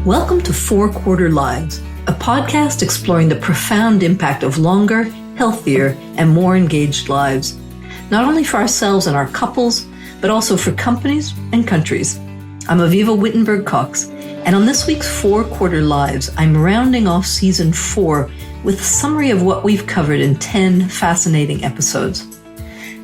Welcome to 4 Quarter Lives, a podcast exploring the profound impact of longer, healthier, and more engaged lives, not only for ourselves and our couples, but also for companies and countries. I'm Avivah Wittenberg-Cox, and on this week's 4 Quarter Lives, I'm rounding off Season 4 with a summary of what we've covered in 10 fascinating episodes.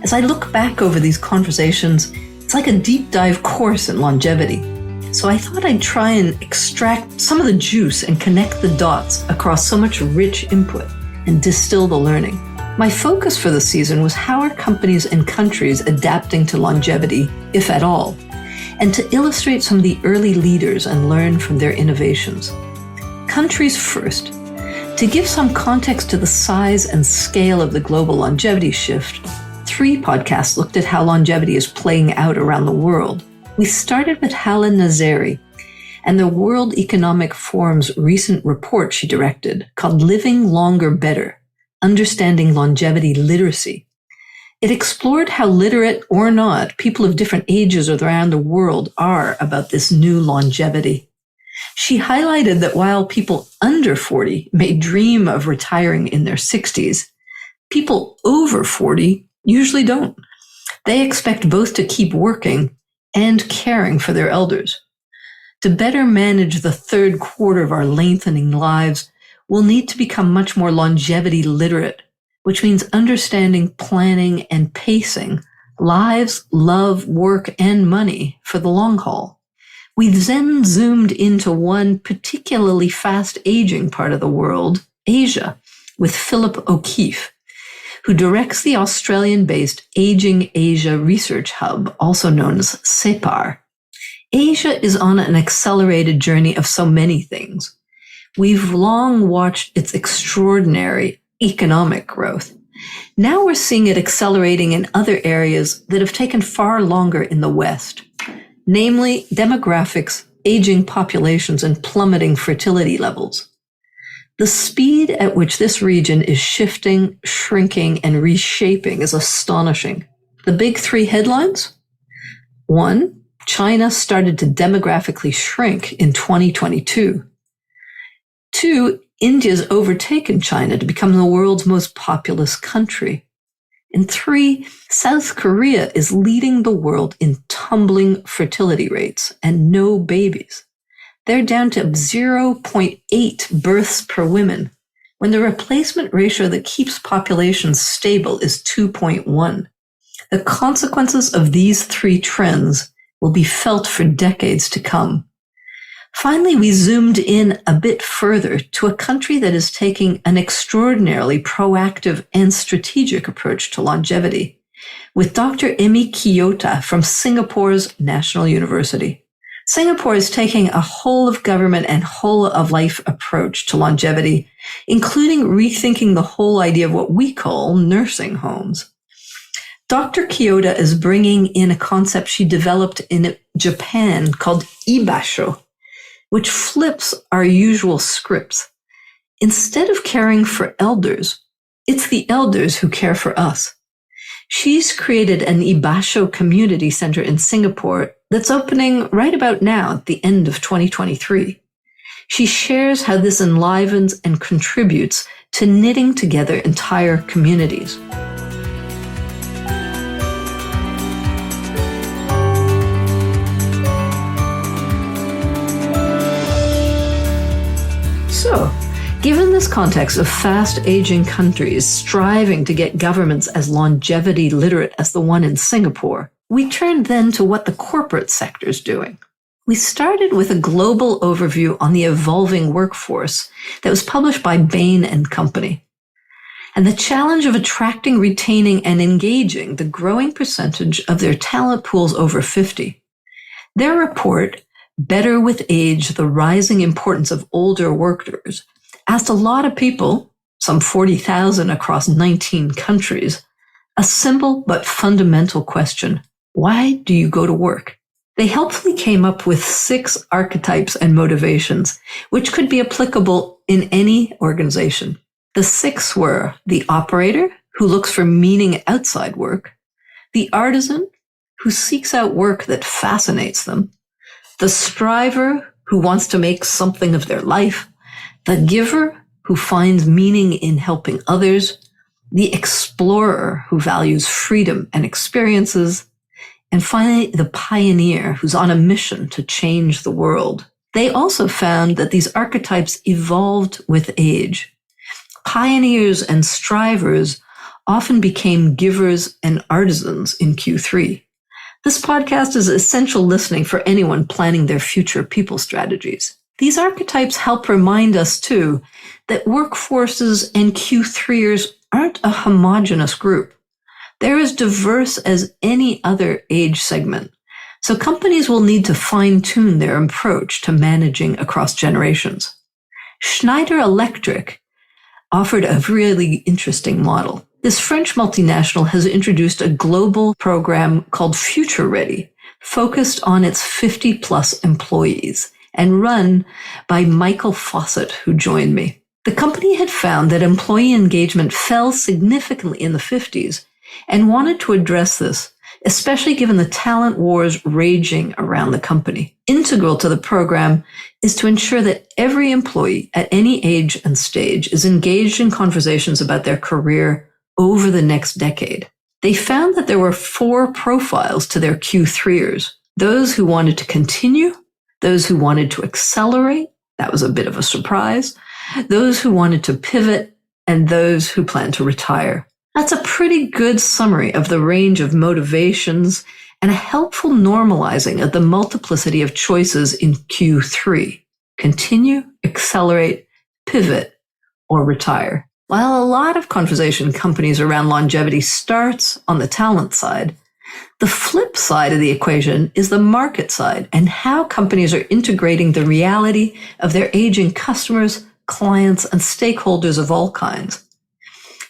As I look back over these conversations, it's like a deep dive course in longevity. So I thought I'd try and extract some of the juice and connect the dots across so much rich input and distill the learning. My focus for the season was how are companies and countries adapting to longevity, if at all, and to illustrate some of the early leaders and learn from their innovations. Countries first. To give some context to the size and scale of the global longevity shift, 3 podcasts looked at how longevity is playing out around the world. We started with Haleh Nazeri and the World Economic Forum's recent report she directed called Living Longer Better, Understanding Longevity Literacy. It explored how literate or not people of different ages around the world are about this new longevity. She highlighted that while people under 40 may dream of retiring in their 60s, people over 40 usually don't. They expect both to keep working and caring for their elders. To better manage the third quarter of our lengthening lives, we'll need to become much more longevity literate, which means understanding, planning, and pacing lives, love, work, and money for the long haul. We've then zoomed into one particularly fast-aging part of the world, Asia, with Philip O'Keefe, who directs the Australian-based Aging Asia Research Hub, also known as CEPAR. Asia is on an accelerated journey of so many things. We've long watched its extraordinary economic growth. Now we're seeing it accelerating in other areas that have taken far longer in the West, namely demographics, aging populations, and plummeting fertility levels. The speed at which this region is shifting, shrinking, and reshaping is astonishing. The big 3 headlines? 1, China started to demographically shrink in 2022. 2, India's overtaken China to become the world's most populous country. And 3, South Korea is leading the world in tumbling fertility rates and no babies. They're down to 0.8 births per woman, when the replacement ratio that keeps populations stable is 2.1. The consequences of these 3 trends will be felt for decades to come. Finally, we zoomed in a bit further to a country that is taking an extraordinarily proactive and strategic approach to longevity, with Dr. Emi Kiyota from Singapore's National University. Singapore is taking a whole-of-government and whole-of-life approach to longevity, including rethinking the whole idea of what we call nursing homes. Dr. Kiyota is bringing in a concept she developed in Japan called ibasho, which flips our usual scripts. Instead of caring for elders, it's the elders who care for us. She's created an ibasho community center in Singapore that's opening right about now at the end of 2023. She shares how this enlivens and contributes to knitting together entire communities. So, given this context of fast-aging countries striving to get governments as longevity literate as the one in Singapore, we turned then to what the corporate sector is doing. We started with a global overview on the evolving workforce that was published by Bain Co. and the challenge of attracting, retaining, and engaging the growing percentage of their talent pools over 50. Their report, Better with Age, the Rising Importance of Older Workers, asked a lot of people, some 40,000 across 19 countries, a simple but fundamental question. Why do you go to work? They helpfully came up with 6 archetypes and motivations, which could be applicable in any organization. The 6 were the operator, who looks for meaning outside work, the artisan, who seeks out work that fascinates them, the striver, who wants to make something of their life, the giver who finds meaning in helping others, the explorer who values freedom and experiences, and finally, the pioneer who's on a mission to change the world. They also found that these archetypes evolved with age. Pioneers and strivers often became givers and artisans in Q3. This podcast is essential listening for anyone planning their future people strategies. These archetypes help remind us, too, that workforces and Q3ers aren't a homogeneous group. They're as diverse as any other age segment. So companies will need to fine-tune their approach to managing across generations. Schneider Electric offered a really interesting model. This French multinational has introduced a global program called Future Ready, focused on its 50-plus employees and run by Michael Fossat, who joined me. The company had found that employee engagement fell significantly in the 50s and wanted to address this, especially given the talent wars raging around the company. Integral to the program is to ensure that every employee at any age and stage is engaged in conversations about their career over the next decade. They found that there were 4 profiles to their Q3ers: those who wanted to continue, those who wanted to accelerate, that was a bit of a surprise, those who wanted to pivot, and those who planned to retire. That's a pretty good summary of the range of motivations and a helpful normalizing of the multiplicity of choices in Q3: continue, accelerate, pivot, or retire. While a lot of conversation in companies around longevity starts on the talent side, the flip side of the equation is the market side and how companies are integrating the reality of their aging customers, clients, and stakeholders of all kinds.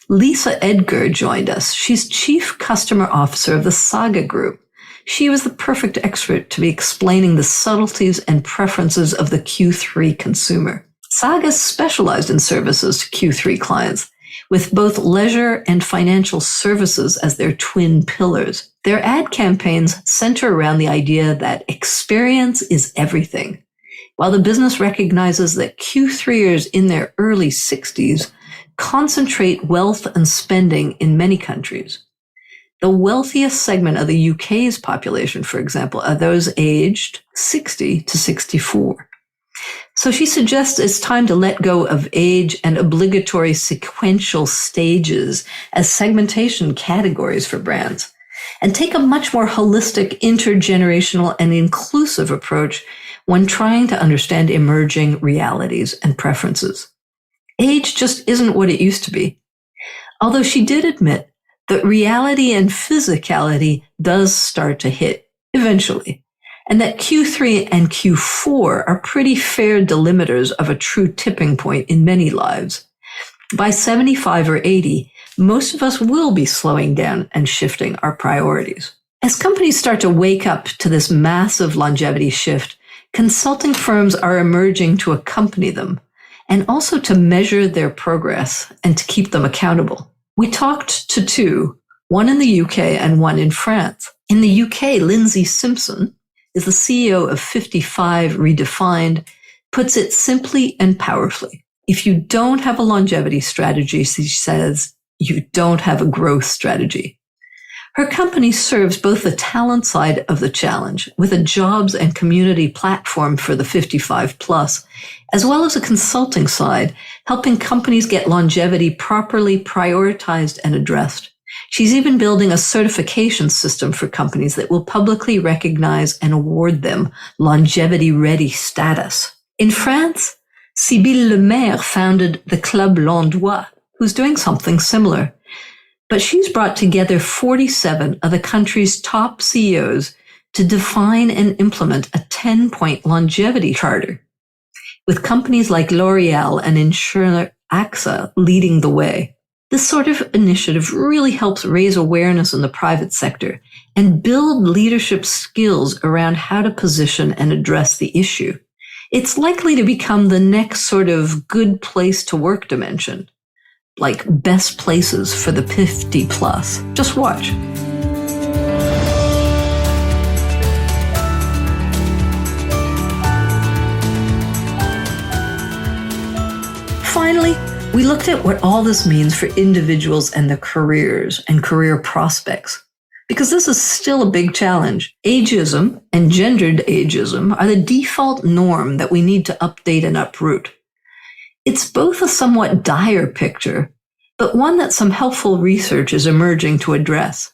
Lisa Edgar joined us. She's Chief Customer Officer of the Saga Group. She was the perfect expert to be explaining the subtleties and preferences of the Q3 consumer. Saga specialized in services to Q3 clients, with both leisure and financial services as their twin pillars. Their ad campaigns center around the idea that experience is everything, while the business recognizes that Q3ers in their early 60s concentrate wealth and spending in many countries. The wealthiest segment of the UK's population, for example, are those aged 60 to 64. So she suggests it's time to let go of age and obligatory sequential stages as segmentation categories for brands and take a much more holistic, intergenerational, and inclusive approach when trying to understand emerging realities and preferences. Age just isn't what it used to be. Although she did admit that reality and physicality does start to hit eventually, and that Q3 and Q4 are pretty fair delimiters of a true tipping point in many lives. By 75 or 80, most of us will be slowing down and shifting our priorities. As companies start to wake up to this massive longevity shift, consulting firms are emerging to accompany them and also to measure their progress and to keep them accountable. We talked to 2, one in the UK and one in France. In the UK, Lyndsey Simpson is the CEO of 55 Redefined, puts it simply and powerfully. If you don't have a longevity strategy, she says, you don't have a growth strategy. Her company serves both the talent side of the challenge with a jobs and community platform for the 55 plus, as well as a consulting side, helping companies get longevity properly prioritized and addressed. She's even building a certification system for companies that will publicly recognize and award them longevity-ready status. In France, Sibylle Le Maire founded the Club Landoy, who's doing something similar. But she's brought together 47 of the country's top CEOs to define and implement a 10-point longevity charter, with companies like L'Oréal and insurer AXA leading the way. This sort of initiative really helps raise awareness in the private sector and build leadership skills around how to position and address the issue. It's likely to become the next sort of good place to work dimension, like best places for the 50 plus. Just watch. We looked at what all this means for individuals and their careers and career prospects, because this is still a big challenge. Ageism and gendered ageism are the default norm that we need to update and uproot. It's both a somewhat dire picture, but one that some helpful research is emerging to address.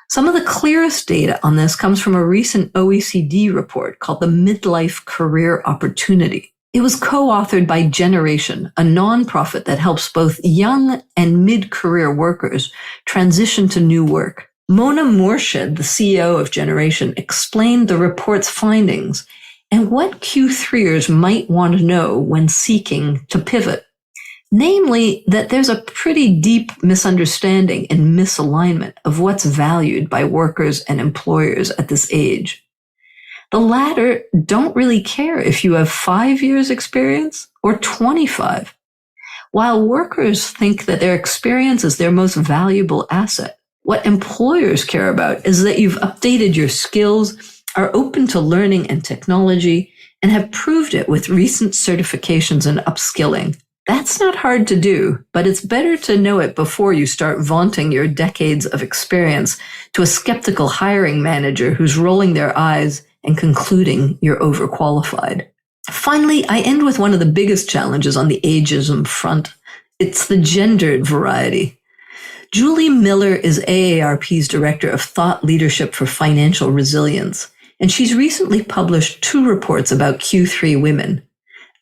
Some of the clearest data on this comes from a recent OECD report called the Midlife Career Opportunity. It was co-authored by Generation, a nonprofit that helps both young and mid-career workers transition to new work. Mona Mourshed, the CEO of Generation, explained the report's findings and what Q3ers might want to know when seeking to pivot. Namely, that there's a pretty deep misunderstanding and misalignment of what's valued by workers and employers at this age. The latter don't really care if you have 5 years experience or 25, while workers think that their experience is their most valuable asset. What employers care about is that you've updated your skills, are open to learning and technology, and have proved it with recent certifications and upskilling. That's not hard to do, but it's better to know it before you start vaunting your decades of experience to a skeptical hiring manager who's rolling their eyes and concluding you're overqualified. Finally, I end with one of the biggest challenges on the ageism front. It's the gendered variety. Julie Miller is AARP's Director of Thought Leadership for Financial Resilience, and she's recently published 2 reports about Q3 women,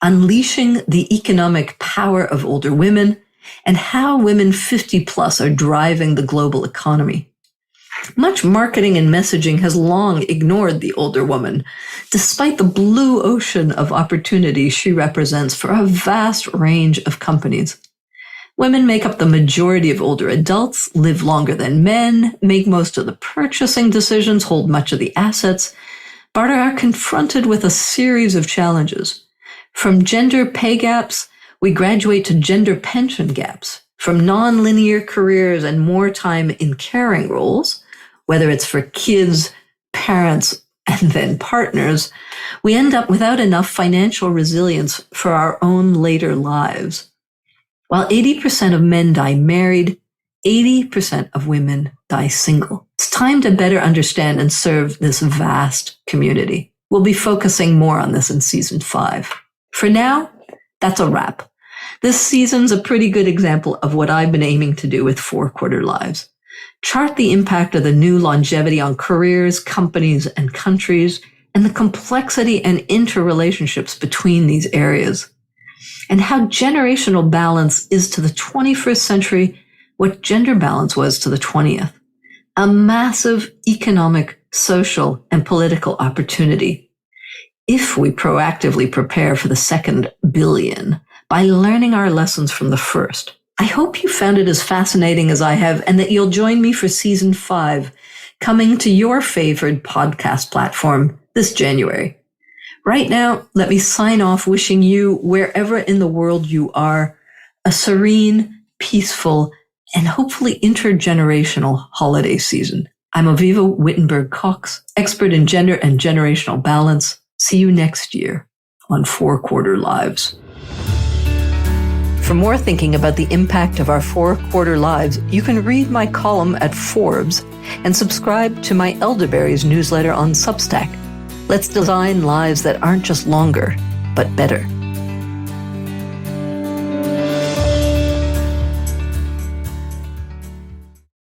Unleashing the Economic Power of Older Women and How Women 50 Plus are Driving the Global Economy. Much marketing and messaging has long ignored the older woman, despite the blue ocean of opportunity she represents for a vast range of companies. Women make up the majority of older adults, live longer than men, make most of the purchasing decisions, hold much of the assets, but are confronted with a series of challenges. From gender pay gaps, we graduate to gender pension gaps. From non-linear careers and more time in caring roles, whether it's for kids, parents, and then partners, we end up without enough financial resilience for our own later lives. While 80% of men die married, 80% of women die single. It's time to better understand and serve this vast community. We'll be focusing more on this in season 5. For now, that's a wrap. This season's a pretty good example of what I've been aiming to do with 4 Quarter Lives. Chart the impact of the new longevity on careers, companies, and countries, and the complexity and interrelationships between these areas, and how generational balance is to the 21st century what gender balance was to the 20th. A massive economic, social, and political opportunity if we proactively prepare for the second billion by learning our lessons from the first. I hope you found it as fascinating as I have, and that you'll join me for season 5, coming to your favorite podcast platform this January. Right now, let me sign off wishing you, wherever in the world you are, a serene, peaceful, and hopefully intergenerational holiday season. I'm Avivah Wittenberg-Cox, expert in gender and generational balance. See you next year on 4 Quarter Lives. For more thinking about the impact of our 4 Quarter Lives, you can read my column at Forbes and subscribe to my Elderberries newsletter on Substack. Let's design lives that aren't just longer, but better.